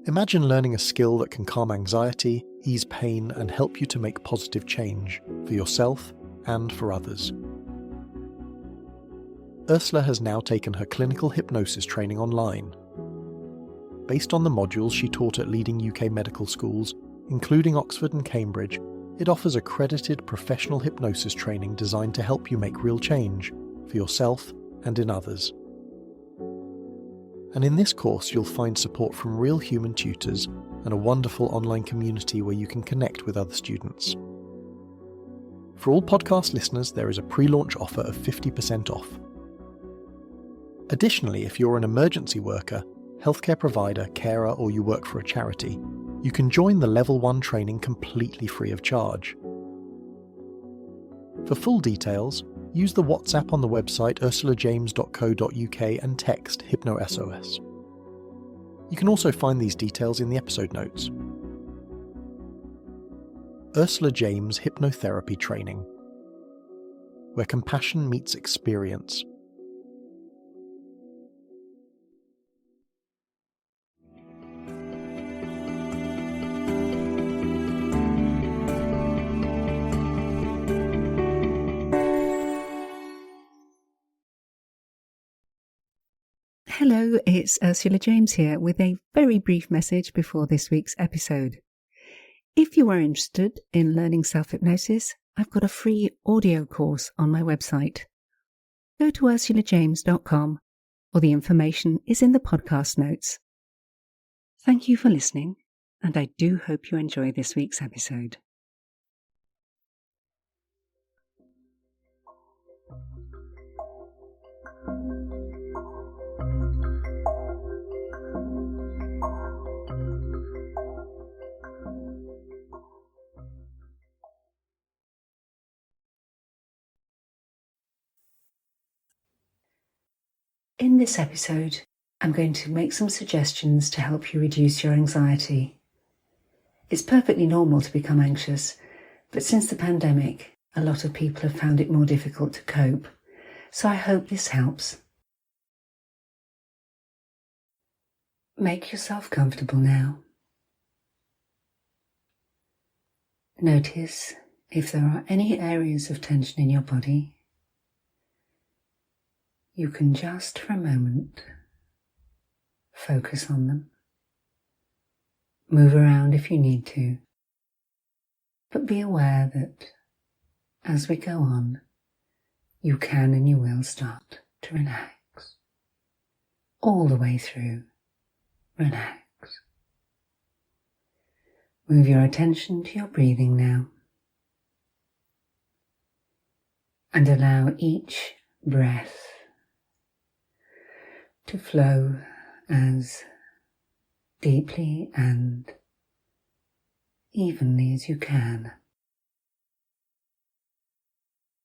Imagine learning a skill that can calm anxiety, ease pain, and help you to make positive change for yourself and for others. Ursula has now taken her clinical hypnosis training online. Based on the modules she taught at leading UK medical schools, including Oxford and Cambridge, it offers accredited professional hypnosis training designed to help you make real change for yourself and in others. And in this course you'll find support from real human tutors and a wonderful online community where you can connect with other students. For all podcast listeners, there is a pre-launch offer of 50% off. Additionally, if you're an emergency worker, healthcare provider, carer, or you work for a charity, you can join the Level 1 training completely free of charge. For full details, use the WhatsApp on the website ursulajames.co.uk and text HypnoSOS. You can also find these details in the episode notes. Ursula James Hypnotherapy Training, where compassion meets experience. Hello, it's Ursula James here with a very brief message before this week's episode. If you are interested in learning self-hypnosis, I've got a free audio course on my website. Go to ursulajames.com, or the information is in the podcast notes. Thank you for listening, and I do hope you enjoy this week's episode. In this episode, I'm going to make some suggestions to help you reduce your anxiety. It's perfectly normal to become anxious, but since the pandemic, a lot of people have found it more difficult to cope, so I hope this helps. Make yourself comfortable now. Notice if there are any areas of tension in your body. You can just for a moment focus on them. Move around if you need to, but be aware that as we go on, you can and you will start to relax. All the way through, relax. Move your attention to your breathing now, and allow each breath to flow as deeply and evenly as you can.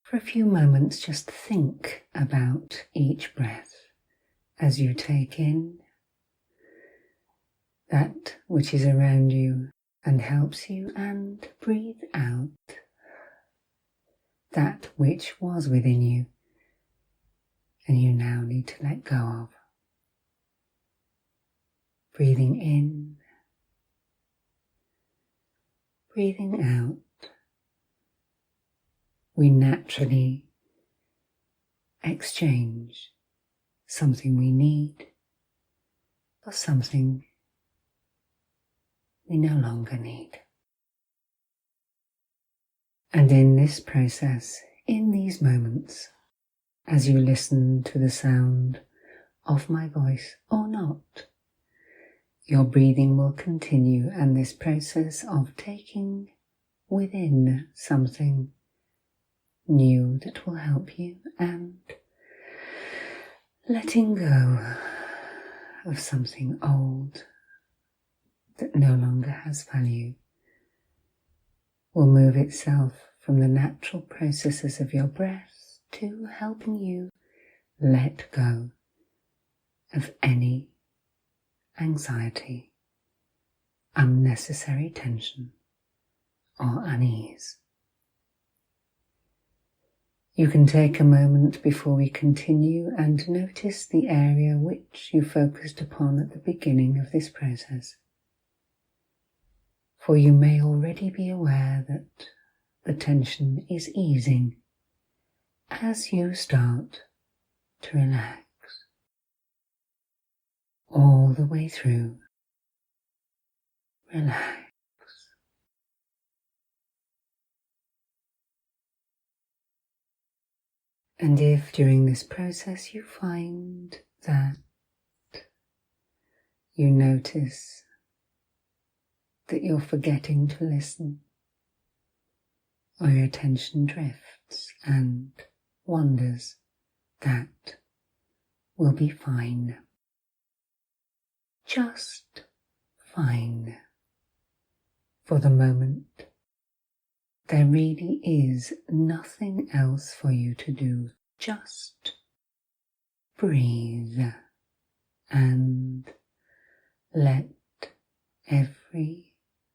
For a few moments, just think about each breath as you take in that which is around you and helps you, and breathe out that which was within you and you now need to let go of. Breathing in, breathing out, we naturally exchange something we need for something we no longer need. And in this process, in these moments, as you listen to the sound of my voice or not, your breathing will continue, and this process of taking within something new that will help you and letting go of something old that no longer has value will move itself from the natural processes of your breath to helping you let go of any anxiety, unnecessary tension, or unease. You can take a moment before we continue and notice the area which you focused upon at the beginning of this process. for you may already be aware that the tension is easing as you start to relax all the way through. Relax. And if during this process you find that you notice that you're forgetting to listen, or your attention drifts and wanders, that will be fine. Just fine. For the moment, there really is nothing else for you to do. Just breathe and let every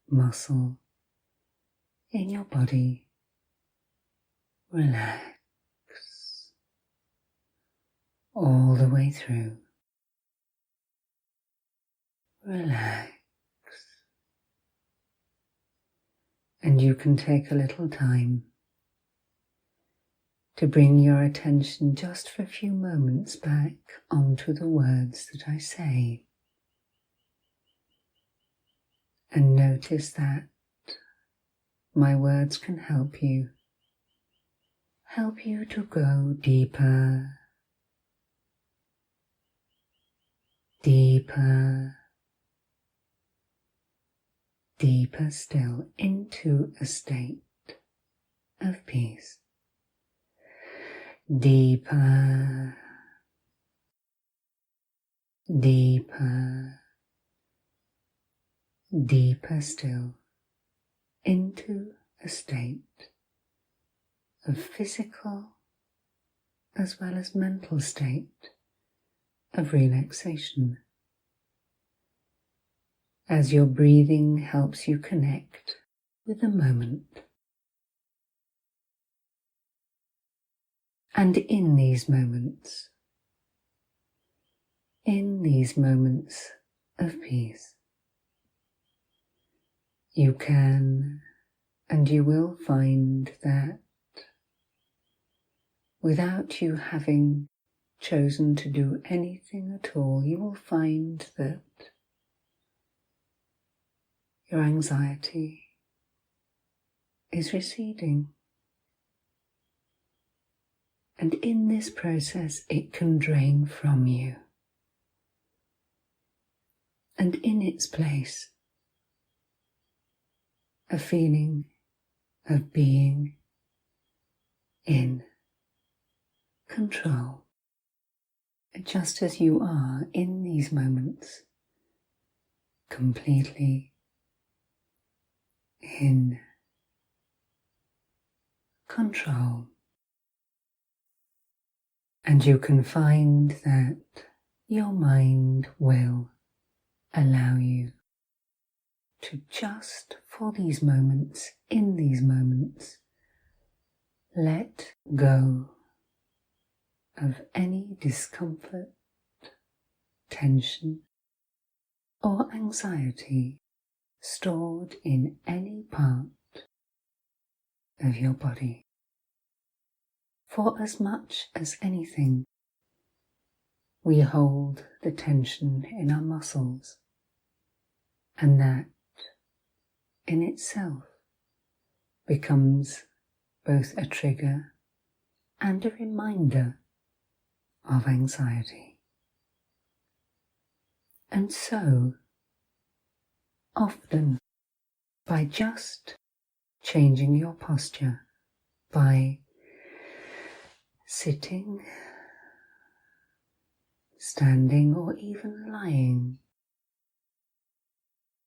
muscle in your body relax all the way through. Relax. And you can take a little time to bring your attention just for a few moments back onto the words that I say. And notice that my words can help you to go deeper, deeper, deeper still into a state of peace. Deeper, deeper, deeper still into a state of physical as well as mental state of relaxation, as your breathing helps you connect with the moment. And in these moments of peace, you can and you will find that without you having chosen to do anything at all, you will find that your anxiety is receding. And in this process, it can drain from you. And in its place, a feeling of being in control, just as you are in these moments, completely in control. And you can find that your mind will allow you to just for these moments, in these moments, let go of any discomfort, tension, or anxiety stored in any part of your body. For as much as anything, we hold the tension in our muscles, and that in itself becomes both a trigger and a reminder of anxiety. And so, often, by just changing your posture, by sitting, standing, or even lying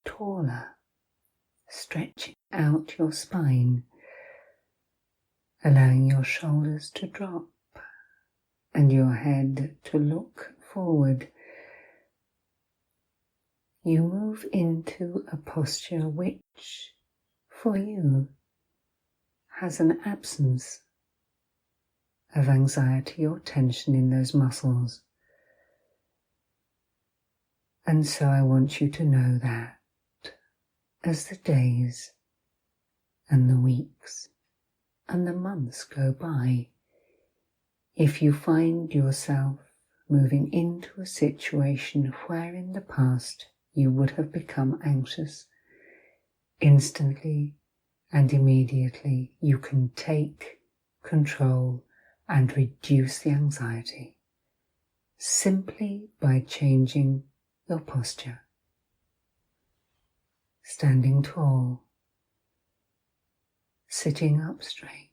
taller, stretching out your spine, allowing your shoulders to drop and your head to look forward, you move into a posture which, for you, has an absence of anxiety or tension in those muscles. And so I want you to know that as the days and the weeks and the months go by, if you find yourself moving into a situation where in the past you would have become anxious, instantly and immediately you can take control and reduce the anxiety simply by changing your posture. Standing tall, sitting up straight,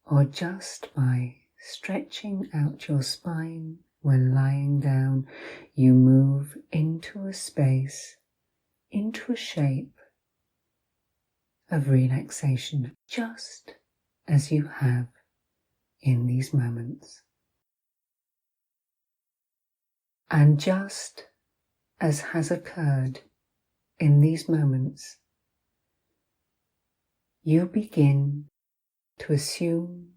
or just by stretching out your spine when lying down, you move into a space, into a shape of relaxation, just as you have in these moments. And just as has occurred in these moments, you begin to assume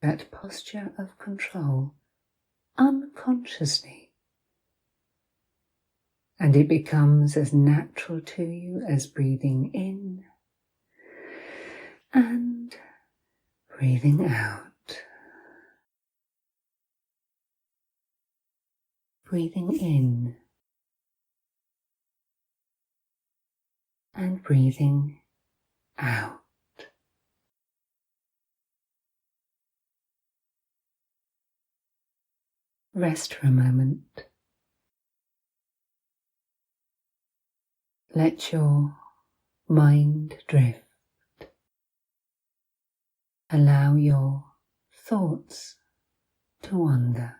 that posture of control unconsciously, and it becomes as natural to you as breathing in and breathing out. Breathing in and breathing out. Rest for a moment. Let your mind drift. Allow your thoughts to wander.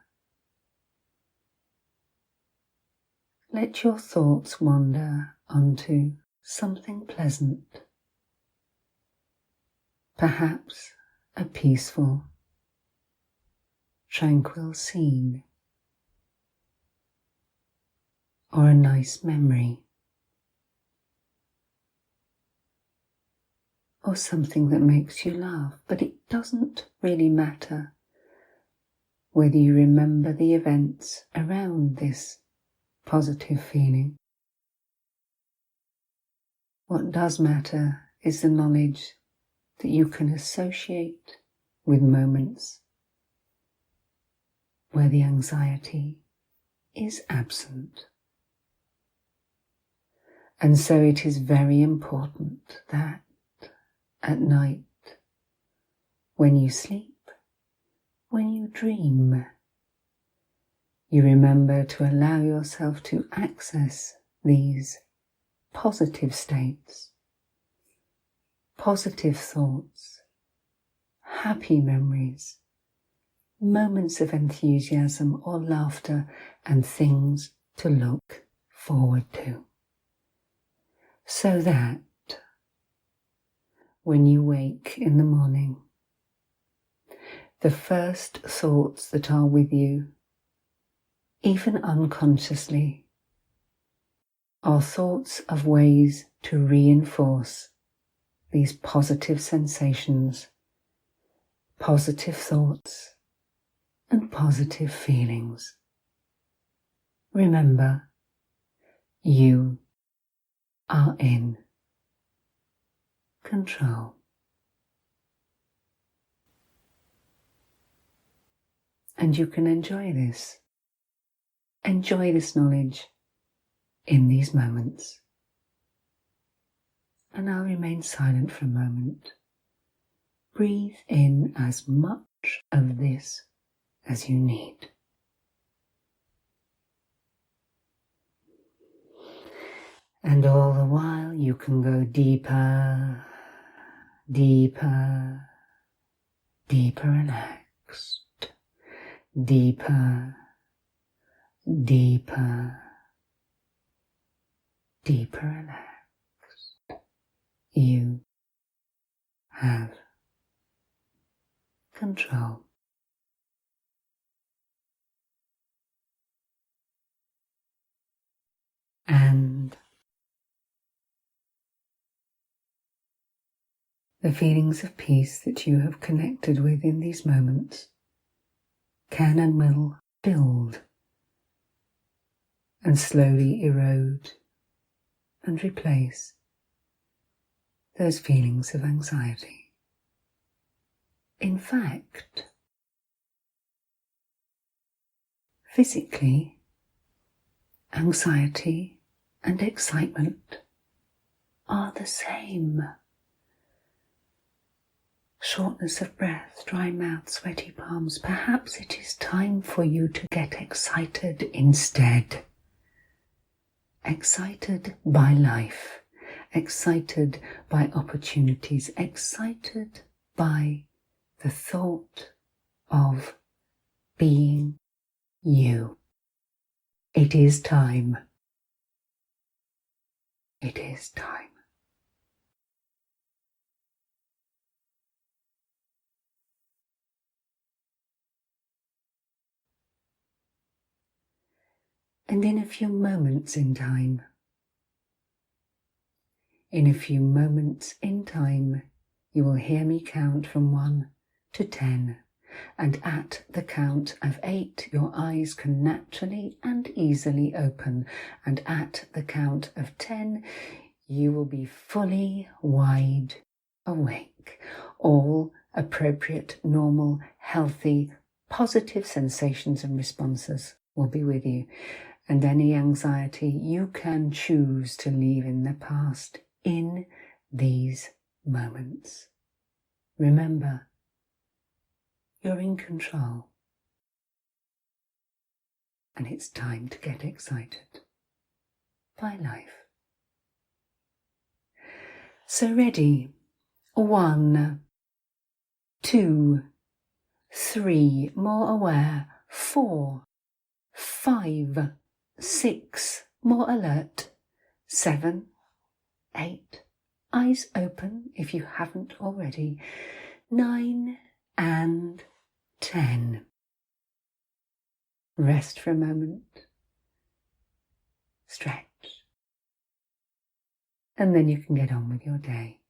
Let your thoughts wander onto something pleasant, perhaps a peaceful, tranquil scene, or a nice memory, or something that makes you laugh. But it doesn't really matter whether you remember the events around this positive feeling. What does matter is the knowledge that you can associate with moments where the anxiety is absent. And so it is very important that at night, when you sleep, when you dream, you remember to allow yourself to access these positive states, positive thoughts, happy memories, moments of enthusiasm or laughter, and things to look forward to. So that when you wake in the morning, the first thoughts that are with you, even unconsciously, are thoughts of ways to reinforce these positive sensations, positive thoughts, and positive feelings. Remember, you are in control. And you can enjoy this. Enjoy this knowledge in these moments. And I'll remain silent for a moment. Breathe in as much of this as you need. And all the while you can go deeper, deeper, deeper relaxed. Deeper, deeper, deeper relaxed. You have control. And the feelings of peace that you have connected with in these moments can and will build and slowly erode and replace those feelings of anxiety. In fact, physically, anxiety and excitement are the same. Shortness of breath, dry mouth, sweaty palms. Perhaps it is time for you to get excited instead. Excited by life, excited by opportunities, excited by the thought of being you. It is time. It is time. And in a few moments in time, you will hear me count from 1 to 10. And at the count of 8, your eyes can naturally and easily open. And at the count of 10, you will be fully wide awake. All appropriate, normal, healthy, positive sensations and responses will be with you. And any anxiety you can choose to leave in the past in these moments. Remember, you're in control. And it's time to get excited by life. So ready? 1, 2, 3, more aware. 4, 5, 6, more alert. 7, 8, eyes open if you haven't already. 9 and 10. Rest for a moment. Stretch. And then you can get on with your day.